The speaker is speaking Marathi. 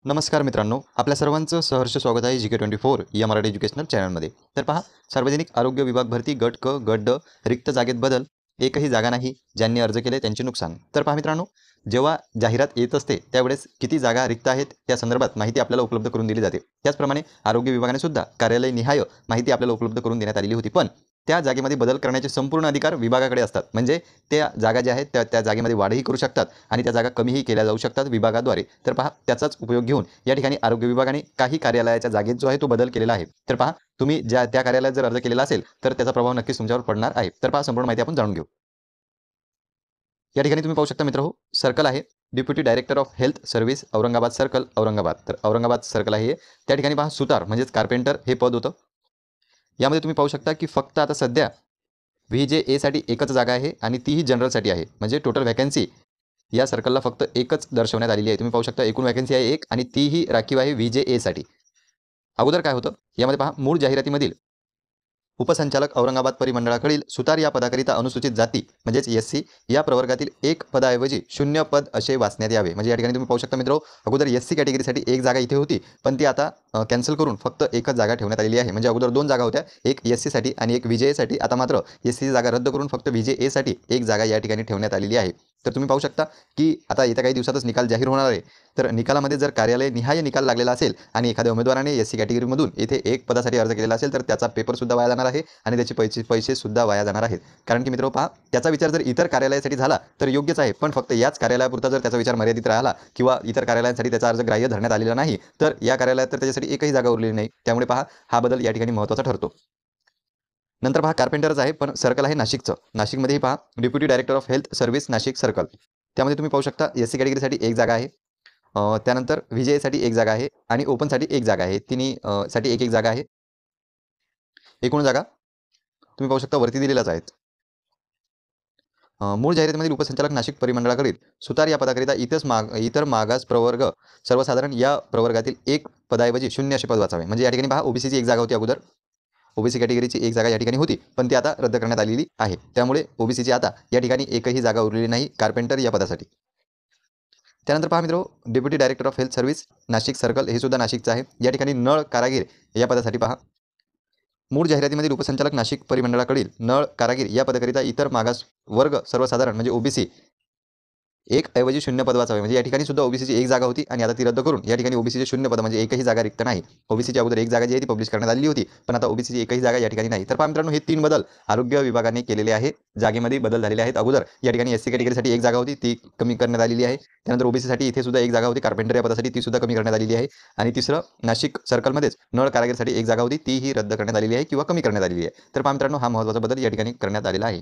नमस्कार मित्रांनो, आपल्या सर्वांचं सहर्ष स्वागत आहे GK24 या मराठी एज्युकेशनल चॅनलमध्ये. तर पहा, सार्वजनिक आरोग्य विभाग भरती गट क, गट ड, रिक्त जागेत बदल, एकही जागा नाही, ज्यांनी अर्ज केले त्यांचे नुकसान. तर पहा मित्रांनो, जेव्हा जाहिरात येत असते त्यावेळेस किती जागा रिक्त आहेत त्या संदर्भात माहिती आपल्याला उपलब्ध करून दिली जाते. त्याचप्रमाणे आरोग्य विभागाने सुद्धा कार्यालय निहाय माहिती आपल्याला उपलब्ध करून देण्यात आलेली होती. पण त्या जागेमध्ये बदल करण्याचे संपूर्ण अधिकार विभागाकडे असतात. म्हणजे त्या जागा ज्या आहेत त्या त्या जागेमध्ये वाढही करू शकतात आणि त्या जागा कमीही केल्या जाऊ शकतात विभागाद्वारे. तर पहा, त्याचाच उपयोग घेऊन या ठिकाणी आरोग्य विभागाने काही कार्यालयाच्या जागेत जो आहे तो बदल केलेला आहे. तर पहा, तुम्ही त्या कार्यालयात जर अर्ज केलेला असेल तर त्याचा प्रभाव नक्कीच तुमच्यावर पडणार आहे. तर पहा, संपूर्ण माहिती आपण जाणून घेऊ. या ठिकाणी तुम्ही पाहू शकता मित्रहो, सर्कल आहे deputy director of health service Aurangabad circle Aurangabad. तर औरंगाबाद सर्कल आहे हे. त्या ठिकाणी पहा, सुतार म्हणजेच कार्पेंटर हे पद होतं. यामध्ये तुम्ही पाहू शकता की फक्त आता सध्या VJA साठी एकच जागा आहे आणि तीही जनरलसाठी आहे. म्हणजे टोटल व्हॅकन्सी या सर्कलला फक्त एकच दर्शवण्यात आलेली आहे. तुम्ही पाहू शकता एकूण व्हॅकन्सी आहे एक आणि तीही राखीव आहे VJA साठी. अगोदर काय होतं यामध्ये पहा, मूळ जाहिरातीमधील उपसंचालक औरंगाबाद परिमंडळाकडील सुतार या पदाकरिता अनुसूचित जाती म्हणजेच SC या प्रवर्गातील एक पदाऐवजी 0 पद असे वाचण्यात यावे. म्हणजे या ठिकाणी तुम्ही पाहू शकता मित्र, अगोदर SC कॅटेगरीसाठी एक जागा इथे होती, पण ती आता कॅन्सल करून फक्त एकच जागा ठेवण्यात आलेली आहे. म्हणजे अगोदर 2 जागा होत्या, एक SC साठी आणि एक VJA साठी. आता मात्र SC जागा रद्द करून फक्त VJA साठी एक जागा या ठिकाणी ठेवण्यात आलेली आहे. तर तुम्ही पाहू शकता की आता येत्या काही दिवसातच निकाल जाहीर होणार आहे. तर निकालामध्ये जर कार्यालय निहाय निकाल लागलेला असेल आणि एखाद्या उमेदवाराने SC कॅटेगरीमधून इथे एक पदासाठी अर्ज केलेला असेल तर त्याचा पेपरसुद्धा वाया जाणार आहे आणि त्याचे पैसेसुद्धा वाया जाणार आहेत. कारण की मित्र पहा, त्याचा विचार जर इतर कार्यालयासाठी झाला तर योग्यच आहे, पण फक्त याच कार्यालयापुरता जर त्याचा विचार मर्यादित राहिला किंवा इतर कार्यालयांसाठी त्याचा अर्ज ग्राह्य धरण्यात आलेला नाही तर या कार्यालयात तर त्याच्यासाठी एकही जागा उरलेली नाही. त्यामुळे पहा, हा बदल या ठिकाणी महत्त्वाचा ठरतो. नंतर पहा, कार्पेंटरच आहे पण सर्कल आहे नाशिकचं. नाशिकमध्येही पहा, deputy director of health service Nashik circle. त्यामध्ये तुम्ही पाहू शकता SC कॅटेगरीसाठी एक जागा आहे. त्यानंतर VJA साठी एक जागा आहे आणि ओपनसाठी एक जागा आहे. तिन्ही साठी एक एक जागा आहे. एकूण जागा तुम्ही पाहू शकता वरती दिलेल्याच आहेत. मूळ जाहिरातीमधील उपसंचालक नाशिक परिमंडळाकडील सुतार या पदाकरिता इतर मागास प्रवर्ग सर्वसाधारण या प्रवर्गातील एक पदाऐवजी 0 असे पद वाचावे. म्हणजे या ठिकाणी पहा, OBCची एक जागा होती अगोदर. OBC कॅटेगरीची एक जागा या ठिकाणी होती, पण ती आता रद्द करण्यात आलेली आहे. त्यामुळे OBCची आता या ठिकाणी एकही जागा उरलेली नाही कार्पेंटर या पदासाठी. त्यानंतर पहा मित्र, deputy director of health service Nashik circle हे सुद्धा नाशिकचं आहे. या ठिकाणी नळ कारागीर या पदासाठी पहा, मूळ जाहिरातीमधील उपसंचालक नाशिक परिमंडळाकडील नळ कारागीर या पदाकरिता इतर मागास वर्ग सर्वसाधारण म्हणजे OBC एक ऐवजी 0 पद वाचावे. म्हणजे या ठिकाणी सुद्धा OBCची एक जागा होती आणि आता ती रद्द करून या ठिकाणी OBCचे 0 पद म्हणजे एकही जागा रिक्त नाही. OBCची अगोदर एक जागा जी आहे ती पब्लिश करण्यात आलेली होती, पण आता OBCची एकही जागा या ठिकाणी नाही. तर पहा मित्रांनो, हे 3 बदल आरोग्य विभागाने केलेले आहे. जागेमध्ये बदल झालेले आहेत. अगोदर या ठिकाणी SC कॅटेगरीसाठी एक जागा होती, ती कमी करण्यात आलेली आहे. त्यानंतर OBCसाठी इथे सुद्धा एक जागा होती कार्पेंटर या पदासाठी, ती सुद्धा कमी करण्यात आलेली आहे. आणि तिसरं, नाशिक सर्कलमध्येच नळ कारागीरसाठी एक जागा होती, तीही रद्द करण्यात आलेली आहे किंवा कमी करण्यात आलेली आहे. तर पहा मित्रांनो, हा महत्त्वाचा बदल या ठिकाणी करण्यात आलेला आहे.